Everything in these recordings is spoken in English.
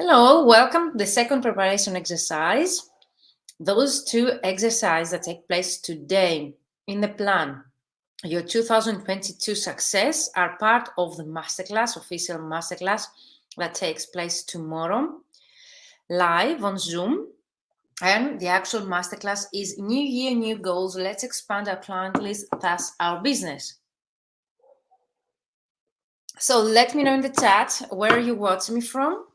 Hello, welcome to the second preparation exercise. Those two exercises that take place today in the plan, your 2022 success, are part of the masterclass, official masterclass that takes place tomorrow, live on Zoom. And the actual masterclass is New Year, New Goals. Let's expand our client list, thus our business. So let me know in the chat where you watch me from.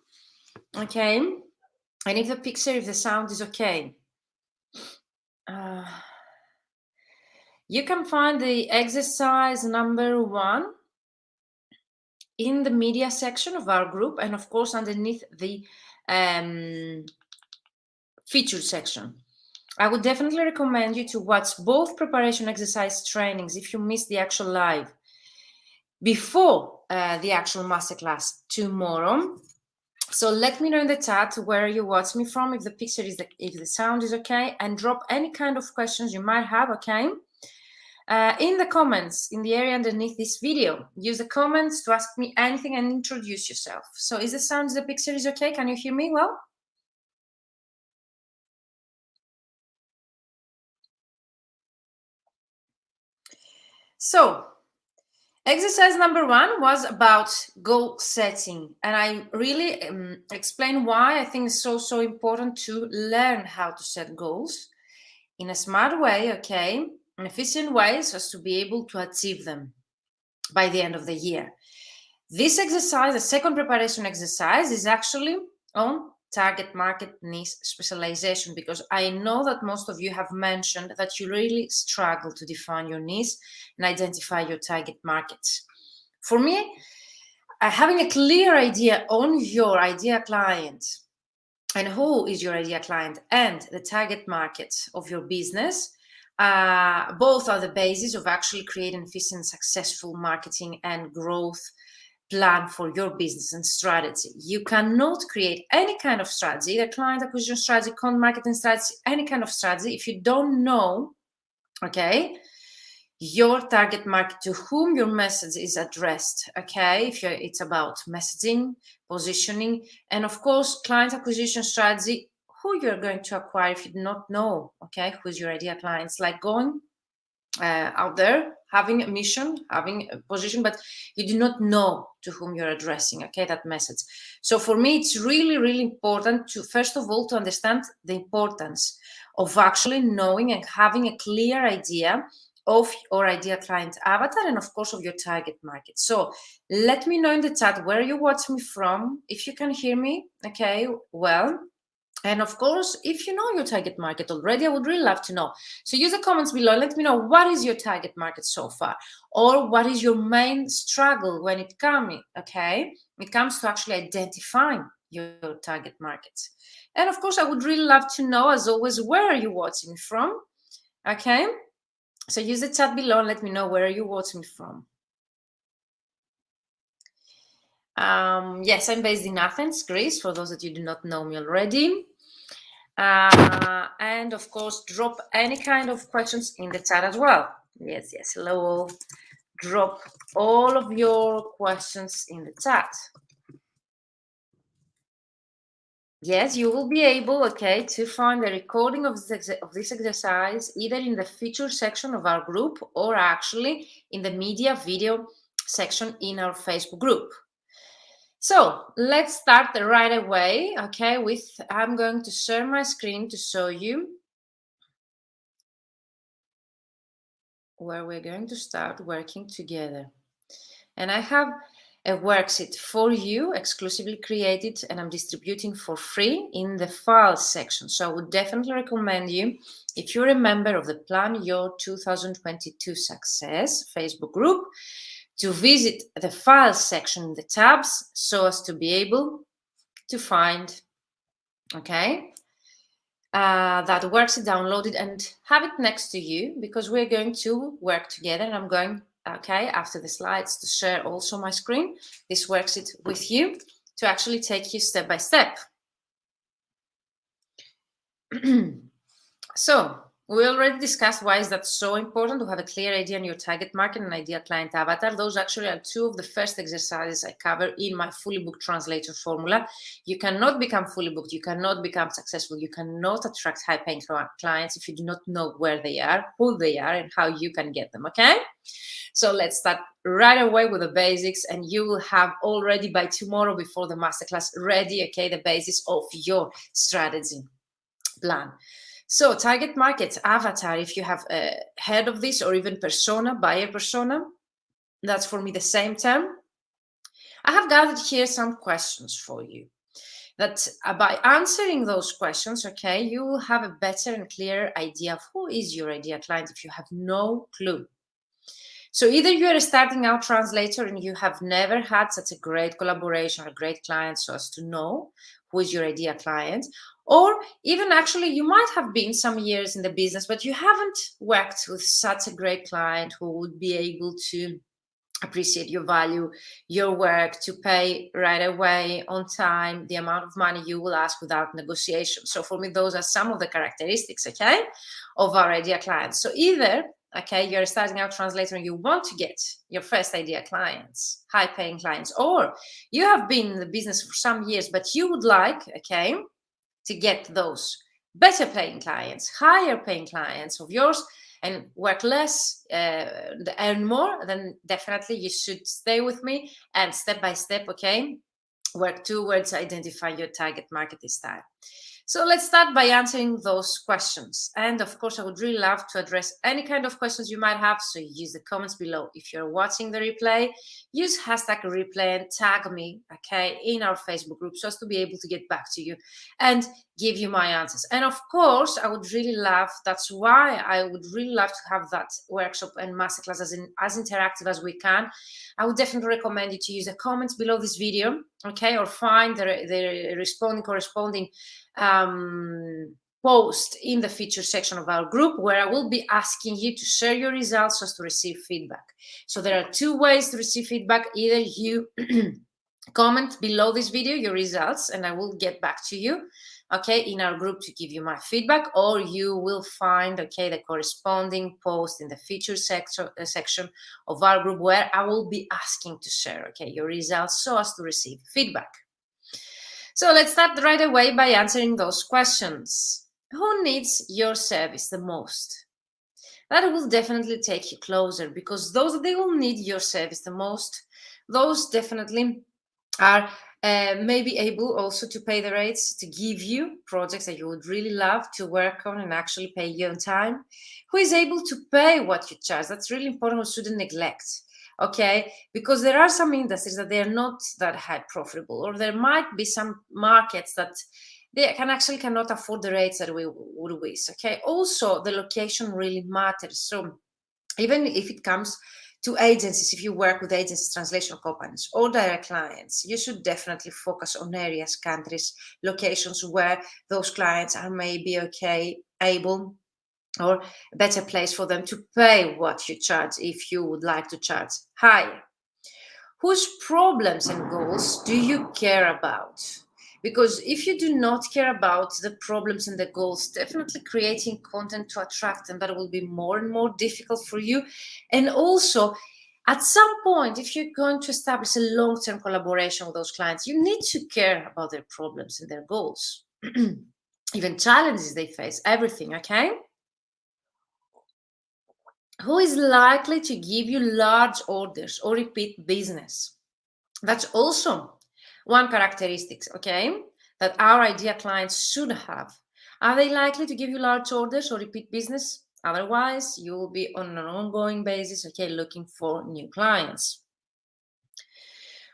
Okay. And if the picture, if the sound is okay. You can find the exercise number 1 in the media section of our group, and of course underneath the featured section. I would definitely recommend you to watch both preparation exercise trainings if you missed the actual live before the actual masterclass tomorrow. So let me know in the chat where you watch me from, if the picture is if the sound is okay, and drop any kind of questions you might have. Okay. In the comments, in the area underneath this video, use the comments to ask me anything and introduce yourself. So is the sound, the picture is okay? Can you hear me well? So exercise number 1 was about goal setting. And I really explain why I think it's so important to learn how to set goals in a smart way, okay? An efficient way so as to be able to achieve them by the end of the year. This exercise, the second preparation exercise, is actually on target market niche specialization, because I know that most of you have mentioned that you really struggle to define your niche and identify your target markets. For me, having a clear idea on your ideal client and who is your ideal client and the target market of your business, both are the basis of actually creating efficient, successful marketing and growth plan for your business and strategy. You cannot create any kind of strategy, the client acquisition strategy, content marketing strategy, any kind of strategy, if you don't know, okay, your target market, to whom your message is addressed, okay? If it's about messaging, positioning, and of course, client acquisition strategy, who you're going to acquire if you do not know, okay, who's your ideal clients. Like going out there, having a mission, having a position, but you do not know to whom you're addressing, okay, that message. So for me, it's really important to, first of all, to understand the importance of actually knowing and having a clear idea of your ideal client avatar and of course of your target market. So let me know in the chat where you watch me from, if you can hear me, okay, well. And of course, if you know your target market already, I would really love to know. So use the comments below. Let me know, what is your target market so far? Or what is your main struggle when it comes, okay? It comes to actually identifying your target markets. And of course, I would really love to know, as always, where are you watching from? Okay? So use the chat below and let me know where you watching from. Yes, I'm based in Athens, Greece, for those that you do not know me already. And of course, drop any kind of questions in the chat as well. Yes, hello. Drop all of your questions in the chat. Yes, you will be able, okay, to find the recording of this exercise either in the feature section of our group or actually in the media video section in our Facebook group. So let's start right away, okay, I'm going to share my screen to show you where we're going to start working together. And I have a worksheet for you, exclusively created, and I'm distributing for free in the files section. So I would definitely recommend you, if you're a member of the Plan Your 2022 Success Facebook group, to visit the files section in the tabs so as to be able to find, okay, that worksheet downloaded and have it next to you, because we're going to work together. And I'm going, okay, after the slides, to share also my screen, this worksheet with you, to actually take you step by step. So We already discussed why is that so important to have a clear idea on your target market and ideal client avatar. Those actually are two of the first exercises I cover in my fully booked translator formula. You cannot become fully booked. You cannot become successful. You cannot attract high-paying clients if you do not know where they are, who they are, and how you can get them, okay? So let's start right away with the basics, and you will have already by tomorrow before the masterclass ready, okay, the basis of your strategy plan. So target market avatar, if you have heard of this, or even persona, buyer persona, that's for me the same term. I have gathered here some questions for you that by answering those questions, okay, you will have a better and clearer idea of who is your ideal client if you have no clue. So either you are a starting out translator and you have never had such a great collaboration or great client so as to know who is your ideal client, or even actually you might have been some years in the business, but you haven't worked with such a great client who would be able to appreciate your value, your work, to pay right away on time, the amount of money you will ask without negotiation. So for me, those are some of the characteristics, okay, of our ideal clients. So either, okay, you're a starting out translator and you want to get your first ideal clients, high paying clients, or you have been in the business for some years, but you would like, okay, to get those better paying clients, higher paying clients of yours, and work less, earn more, then definitely you should stay with me and step by step, okay, work towards identifying your target market this time. So let's start by answering those questions. And of course, I would really love to address any kind of questions you might have. So use the comments below. If you're watching the replay, use hashtag replay and tag me, okay, in our Facebook group so as to be able to get back to you and give you my answers. And of course, I would really love, that's why I would really love to have that workshop and masterclass as interactive as we can. I would definitely recommend you to use the comments below this video, okay, or find the corresponding post in the feature section of our group, where I will be asking you to share your results so as to receive feedback. So there are two ways to receive feedback. Either you comment below this video your results and I will get back to you, okay, in our group to give you my feedback, or you will find, okay, the corresponding post in the feature section of our group where I will be asking to share, okay, your results so as to receive feedback. So let's start right away by answering those questions. Who needs your service the most? That will definitely take you closer, because those that they will need your service the most, those definitely are maybe able also to pay the rates to give you projects that you would really love to work on and actually pay you on time. Who is able to pay what you charge? That's really important. We shouldn't neglect. Okay, because there are some industries that they are not that high profitable, or there might be some markets that they cannot afford the rates that we would wish. Okay, also the location really matters. So even if it comes to agencies, if you work with agencies, translation companies, or direct clients, you should definitely focus on areas, countries, locations where those clients are maybe okay, able, or a better place for them to pay what you charge if you would like to charge higher. Whose problems and goals do you care about? Because if you do not care about the problems and the goals, definitely creating content to attract them, that will be more and more difficult for you. And also, at some point, if you're going to establish a long-term collaboration with those clients, you need to care about their problems and their goals, even challenges they face, everything, okay? Who is likely to give you large orders or repeat business? That's also one characteristic, okay, that our ideal clients should have. Are they likely to give you large orders or repeat business? Otherwise, you will be on an ongoing basis, okay, looking for new clients.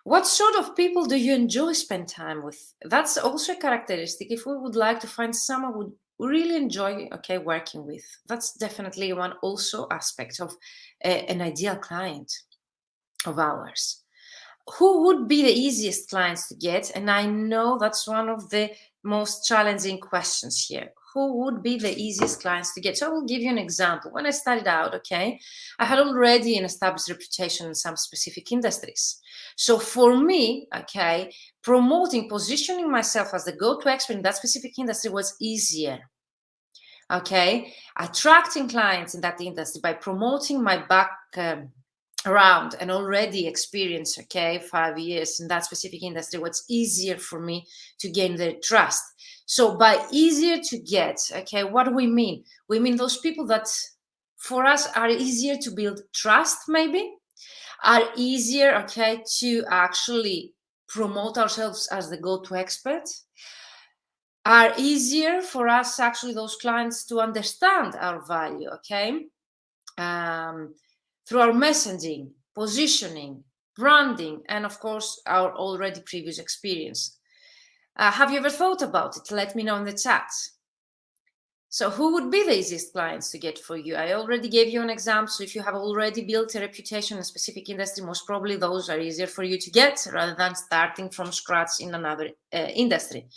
What sort of people do you enjoy spend time with? That's also a characteristic. If we would like to find someone who really enjoy, okay, working with, that's definitely one also aspect of an ideal client of ours. Who would be the easiest clients to get? And I know that's one of the most challenging questions here. Who would be the easiest clients to get? So I will give you an example. When I started out, okay, I had already an established reputation in some specific industries. So for me, okay, promoting, positioning myself as the go-to expert in that specific industry was easier. okay, attracting clients in that industry by promoting my background and already experience, okay, 5 years in that specific industry, what's easier for me to gain their trust. So by easier to get, okay, what do we mean? We mean those people that for us are easier to build trust, maybe, are easier, okay, to actually promote ourselves as the go-to expert, are easier for us, actually, those clients to understand our value, okay, through our messaging, positioning, branding, and of course, our already previous experience. Have you ever thought about it? Let me know in the chat. So who would be the easiest clients to get for you? I already gave you an example. So if you have already built a reputation in a specific industry, most probably those are easier for you to get rather than starting from scratch in another industry.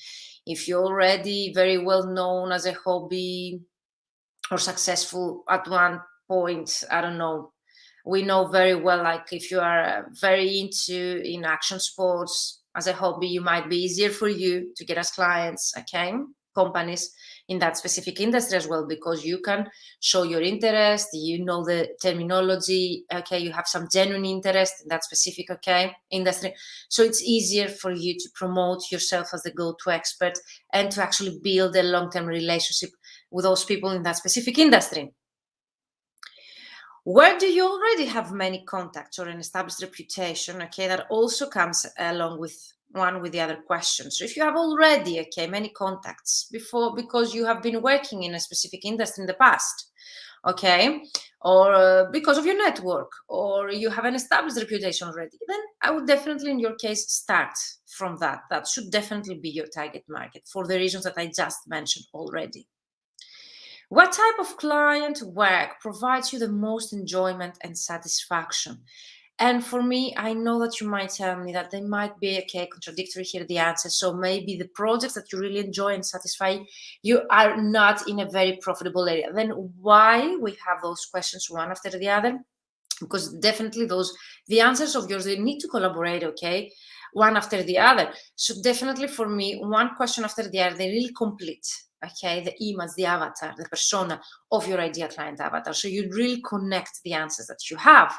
If you're already very well known as a hobby or successful at one point, I don't know, we know very well, like if you are very in action sports as a hobby, you might be easier for you to get as clients, okay, companies in that specific industry as well, because you can show your interest, you know the terminology, okay, you have some genuine interest in that specific, okay, industry. So it's easier for you to promote yourself as the go-to expert and to actually build a long-term relationship with those people in that specific industry. Where do you already have many contacts or an established reputation? Okay, that also comes along with one with the other question. So if you have already, okay, many contacts before because you have been working in a specific industry in the past, okay, or because of your network, or you have an established reputation already, then I would definitely, in your case, start from that. That should definitely be your target market for the reasons that I just mentioned already. What type of client work provides you the most enjoyment and satisfaction? And for me, I know that you might tell me that they might be, okay, contradictory here, the answer. So maybe the projects that you really enjoy and satisfy you are not in a very profitable area. Then why we have those questions one after the other? Because definitely the answers of yours, they need to collaborate, okay, one after the other. So definitely for me, one question after the other, they really complete, okay, the image, the avatar, the persona of your ideal client avatar. So you really connect the answers that you have.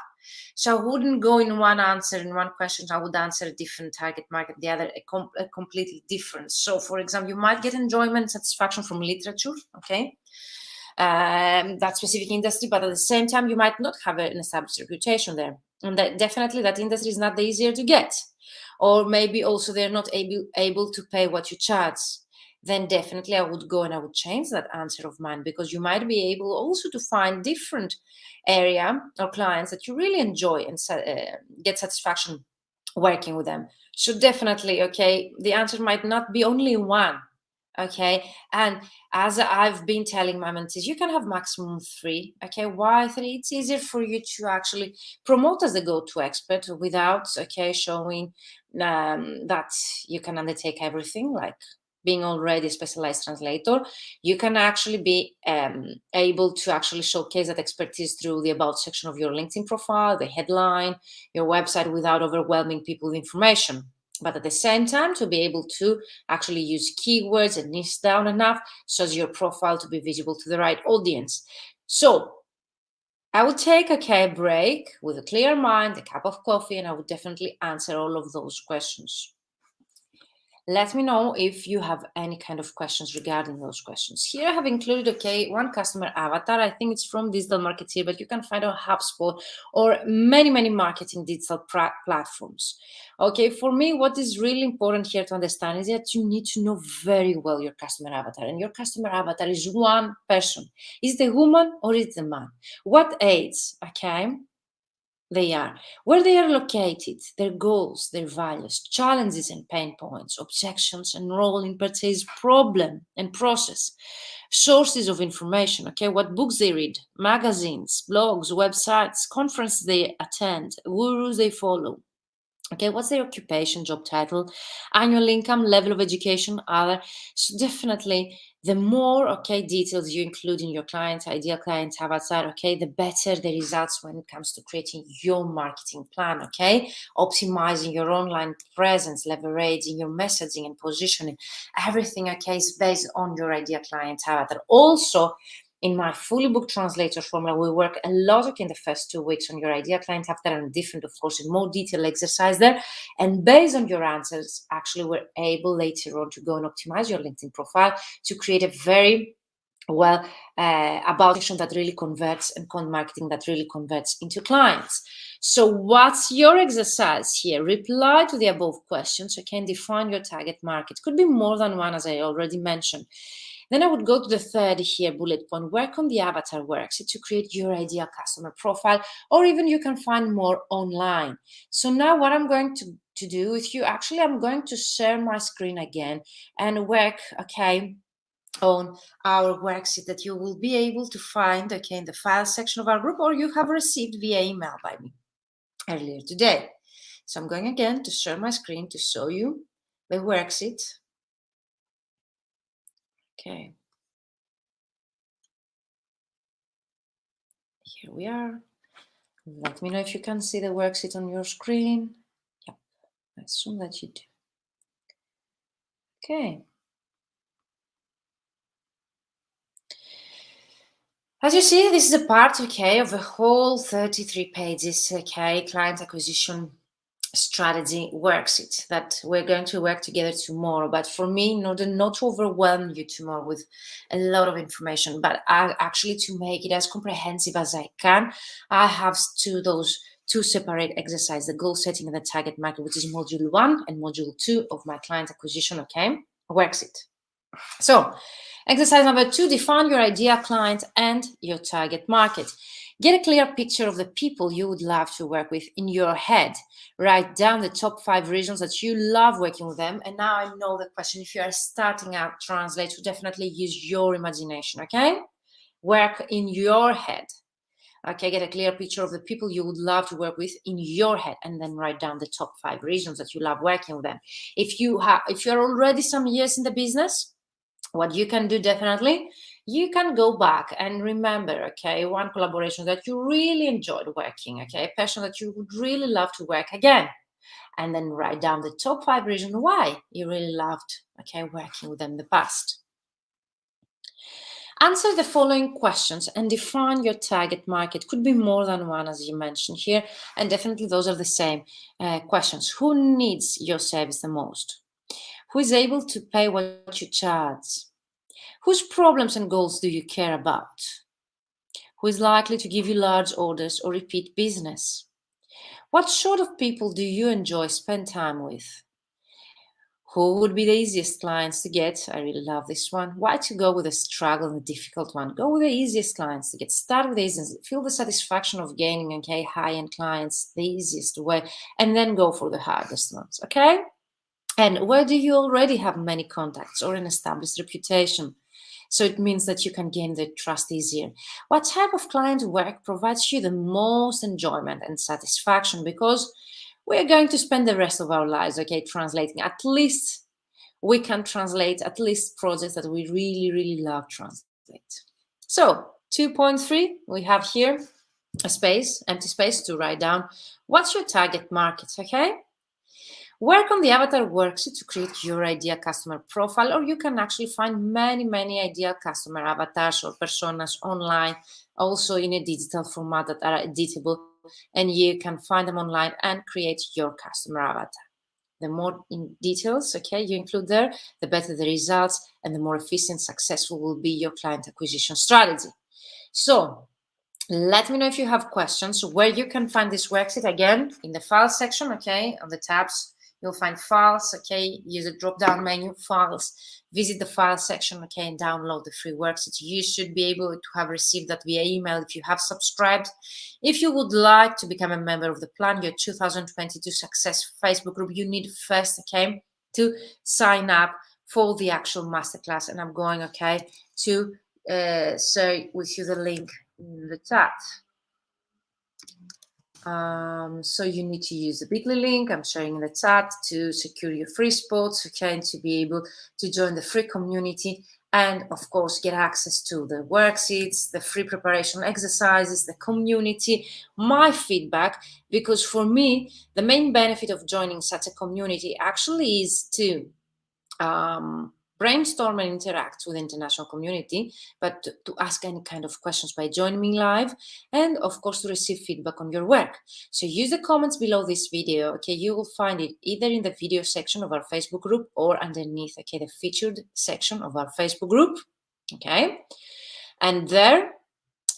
So I wouldn't go in one answer, in one question, I would answer a different target market, the other a completely different. So for example, you might get enjoyment and satisfaction from literature, okay, that specific industry, but at the same time, you might not have an established reputation there. And that definitely that industry is not the easier to get. Or maybe also they're not able to pay what you charge. Then definitely I would go and I would change that answer of mine, because you might be able also to find different area or clients that you really enjoy and get satisfaction working with them. So definitely, okay, the answer might not be only one. Okay, and as I've been telling my mentees, you can have maximum 3. Okay, why 3? It's easier for you to actually promote as the go-to expert without, okay, showing that you can undertake everything, like being already a specialized translator. You can actually be able to actually showcase that expertise through the about section of your LinkedIn profile, the headline, your website, without overwhelming people with information. But at the same time, to be able to actually use keywords and niche down enough so as your profile to be visible to the right audience. So I would take a break with a clear mind, a cup of coffee, and I would definitely answer all of those questions. Let me know if you have any kind of questions regarding those questions. Here I have included, okay, one customer avatar. I think it's from Digital Marketeer, but you can find on HubSpot or many, many marketing digital platforms. Okay, for me, what is really important here to understand is that you need to know very well your customer avatar. And your customer avatar is one person. Is it a woman or is it a man? What age, okay? They are, where they are located, their goals, their values, challenges and pain points, objections and role in purchase problem and process, sources of information, okay, what books they read, magazines, blogs, websites, conferences they attend, gurus they follow, Okay, what's their occupation, job title, annual income, level of education, other. So definitely the more, okay, details you include in your client, ideal client avatar, okay, the better the results when it comes to creating your marketing plan, okay, optimizing your online presence, leveraging your messaging and positioning. Everything, okay, is based on your ideal client avatar. Also, in my fully booked translator formula, we work a lot, okay, in the first 2 weeks on your ideal client avatar and different, of course, in more detailed exercise there. And based on your answers, actually, we're able later on to go and optimize your LinkedIn profile to create a very well about section that really converts and content marketing that really converts into clients. So what's your exercise here? Reply to the above questions. You can define your target market. Could be more than one, as I already mentioned. Then I would go to the third here bullet point, work on the avatar worksheet to create your ideal customer profile, or even you can find more online. So now what I'm going to do with you, actually, I'm going to share my screen again and work, okay, on our worksheet that you will be able to find, okay, in the file section of our group, or you have received via email by me earlier today. So I'm going again to share my screen to show you the worksheet. Okay. Here we are. Let me know if you can see the worksheet on your screen. Yep, I assume that you do. Okay. As you see, this is a part, okay, of the whole 33 pages, okay, client acquisition strategy worksheet that we're going to work together tomorrow. But for me, in order not to overwhelm you tomorrow with a lot of information, but actually to make it as comprehensive as I can, I have those two separate exercises, the goal setting and the target market, which is module 1 and module 2 of my client acquisition, okay, worksheet. So exercise number 2, define your ideal client and your target market. Get a clear picture of the people you would love to work with in your head. Write down the top 5 reasons that you love working with them. And now I know the question, if you are starting out translate, to definitely use your imagination, okay? Work in your head. Okay, get a clear picture of the people you would love to work with in your head, and then write down the top 5 reasons that you love working with them. If you're already some years in the business, what you can do definitely, you can go back and remember, okay, one collaboration that you really enjoyed working, okay, a person that you would really love to work again, and then write down the top 5 reasons why you really loved, okay, working with them in the past. Answer the following questions and define your target market. Could be more than one, as you mentioned here, and definitely those are the same questions. Who needs your service the most? Who is able to pay what you charge? Whose problems and goals do you care about? Who is likely to give you large orders or repeat business? What sort of people do you enjoy spend time with? Who would be the easiest clients to get? I really love this one. Why to go with a struggle and a difficult one? Go with the easiest clients to get. Start with the easiest. Feel the satisfaction of gaining, okay, high-end clients the easiest way, and then go for the hardest ones, okay? And where do you already have many contacts or an established reputation? So it means that you can gain their trust easier. What type of client work provides you the most enjoyment and satisfaction? Because we're going to spend the rest of our lives, okay, translating. At least we can translate at least projects that we really, really love translate. So 2.3, we have here a space, empty space to write down what's your target market, okay? Work on the avatar worksheet to create your ideal customer profile, or you can actually find many ideal customer avatars or personas online, also in a digital format that are editable, and you can find them online and create your customer avatar. The more in details, okay, you include there, the better the results and the more efficient, successful will be your client acquisition strategy. So let me know if you have questions. Where you can find this worksheet, again, in the file section, okay, on the tabs, you'll find files, okay, use the drop-down menu, files, visit the file section, okay, and download the free worksheet. You should be able to have received that via email if you have subscribed. If you would like to become a member of the Plan Your 2022 Success Facebook group, you need first, okay, to sign up for the actual masterclass. And I'm going, okay, to share with you the link in the chat. So you need to use the bit.ly link I'm sharing in the chat to secure your free spots, okay, and to be able to join the free community and, of course, get access to the worksheets, the free preparation exercises, the community, my feedback, because for me, the main benefit of joining such a community actually is to brainstorm and interact with the international community, but to ask any kind of questions by joining me live, and of course to receive feedback on your work. So use the comments below this video, okay? You will find it either in the video section of our Facebook group or underneath, okay, the featured section of our Facebook group, okay? And there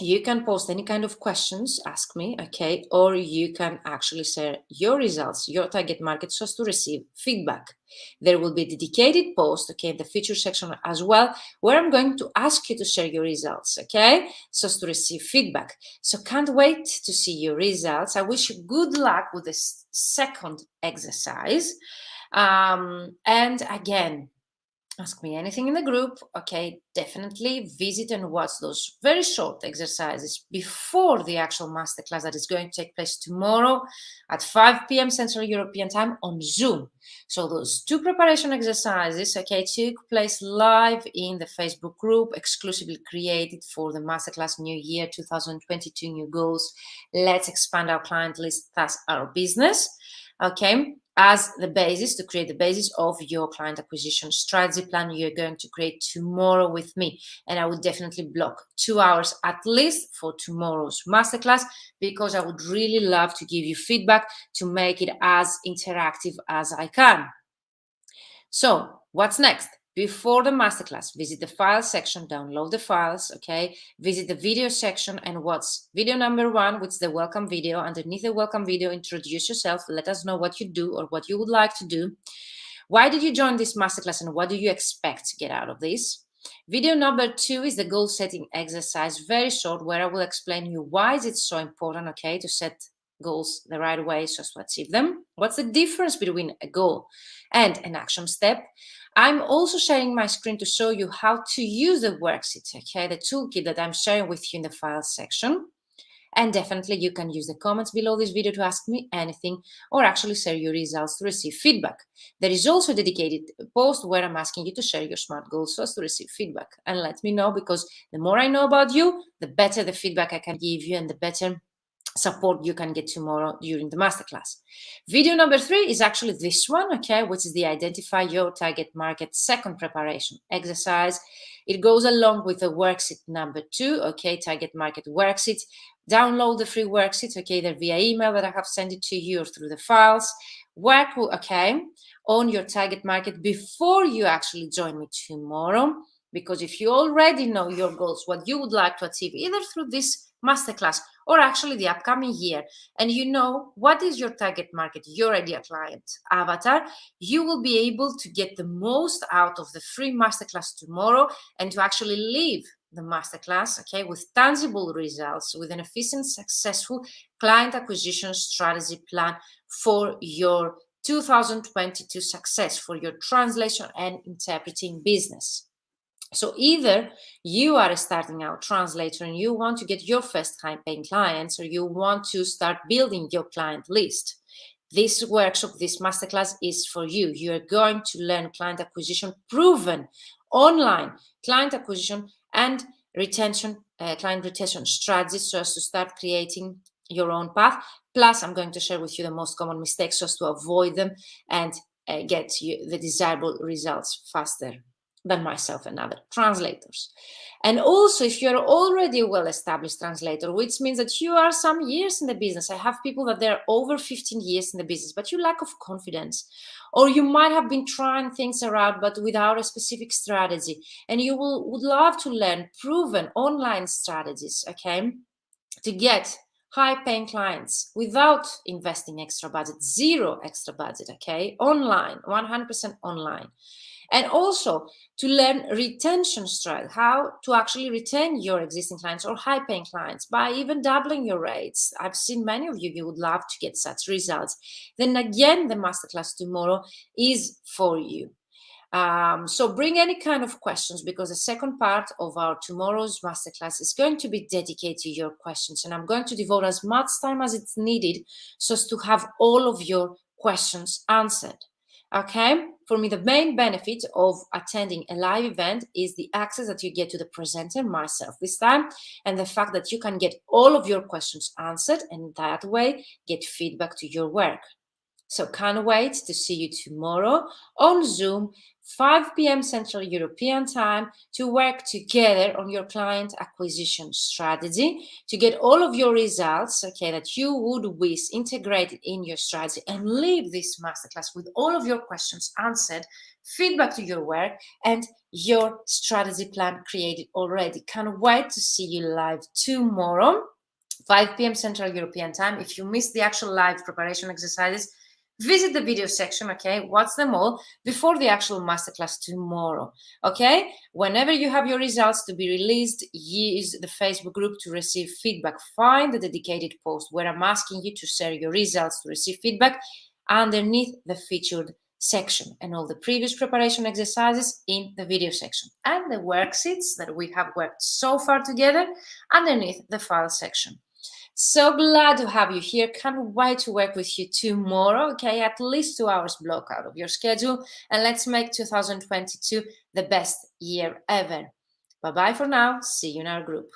you can post any kind of questions, ask me, okay, or you can actually share your results, your target market, so as to receive feedback. There will be a dedicated post, okay, in the feature section as well, where I'm going to ask you to share your results, okay, so as to receive feedback. So can't wait to see your results. I wish you good luck with this second exercise. And again, ask me anything in the group, okay? Definitely visit and watch those very short exercises before the actual masterclass that is going to take place tomorrow at 5 p.m. Central European Time on Zoom. So those 2 preparation exercises, okay, took place live in the Facebook group, exclusively created for the masterclass New Year 2022 New Goals. Let's expand our client list, thus our business, okay? As the basis, to create the basis of your client acquisition strategy plan you're going to create tomorrow with me. And I would definitely block 2 hours at least for tomorrow's masterclass, because I would really love to give you feedback to make it as interactive as I can. So what's next? Before the masterclass, visit the file section, download the files, okay? Visit the video section and watch video number 1, which is the welcome video. Underneath the welcome video, introduce yourself, let us know what you do or what you would like to do. Why did you join this masterclass and what do you expect to get out of this? Video number 2 is the goal setting exercise, very short, where I will explain you why is it so important, okay, to set goals the right way so as to achieve them. What's the difference between a goal and an action step? I'm also sharing my screen to show you how to use the worksheet, okay, the toolkit that I'm sharing with you in the files section. And definitely you can use the comments below this video to ask me anything or actually share your results to receive feedback. There is also a dedicated post where I'm asking you to share your SMART goals so as to receive feedback. And let me know, because the more I know about you, the better the feedback I can give you and the better support you can get tomorrow during the masterclass. Video number 3 is actually this one, okay, which is the identify your target market second preparation exercise. It goes along with the worksheet number 2, okay, target market worksheet. Download the free worksheet, okay, either via email that I have sent it to you or through the files. Work, okay, on your target market before you actually join me tomorrow, because if you already know your goals, what you would like to achieve, either through this masterclass or actually the upcoming year, and you know what is your target market, your ideal client avatar, you will be able to get the most out of the free masterclass tomorrow and to actually live the masterclass, okay, with tangible results, with an efficient, successful client acquisition strategy plan for your 2022 success, for your translation and interpreting business. So either you are a starting out translator and you want to get your first high-paying clients, or you want to start building your client list. This workshop, this masterclass is for you. You are going to learn client acquisition, proven online client acquisition and retention, client retention strategies, so as to start creating your own path. Plus, I'm going to share with you the most common mistakes so as to avoid them and get you the desirable results faster than myself and other translators. And also, if you're already a well-established translator, which means that you are some years in the business, I have people that they're over 15 years in the business, but you lack of confidence, or you might have been trying things around but without a specific strategy, and you would love to learn proven online strategies, okay, to get high-paying clients without investing extra budget, zero extra budget, okay, online, 100% online. And also to learn retention strategy, how to actually retain your existing clients or high-paying clients by even doubling your rates. I've seen many of you would love to get such results. Then again, the masterclass tomorrow is for you. So bring any kind of questions, because the second part of our tomorrow's masterclass is going to be dedicated to your questions, and I'm going to devote as much time as it's needed so as to have all of your questions answered. Okay, for me, the main benefit of attending a live event is the access that you get to the presenter, myself this time, and the fact that you can get all of your questions answered and that way get feedback to your work. So can't wait to see you tomorrow on Zoom, 5 p.m. Central European Time, to work together on your client acquisition strategy, to get all of your results, okay, that you would wish integrated in your strategy, and leave this masterclass with all of your questions answered, feedback to your work, and your strategy plan created already. Can't wait to see you live tomorrow, 5 p.m. Central European Time. If you missed the actual live preparation exercises, visit the video section, okay, watch them all before the actual masterclass tomorrow, okay? Whenever you have your results to be released, use the Facebook group to receive feedback. Find the dedicated post where I'm asking you to share your results to receive feedback underneath the featured section, and all the previous preparation exercises in the video section, and the worksheets that we have worked so far together underneath the file section. So glad to have you here. Can't wait to work with you tomorrow, okay? At least 2 hours block out of your schedule. And let's make 2022 the best year ever. Bye-bye for now. See you in our group.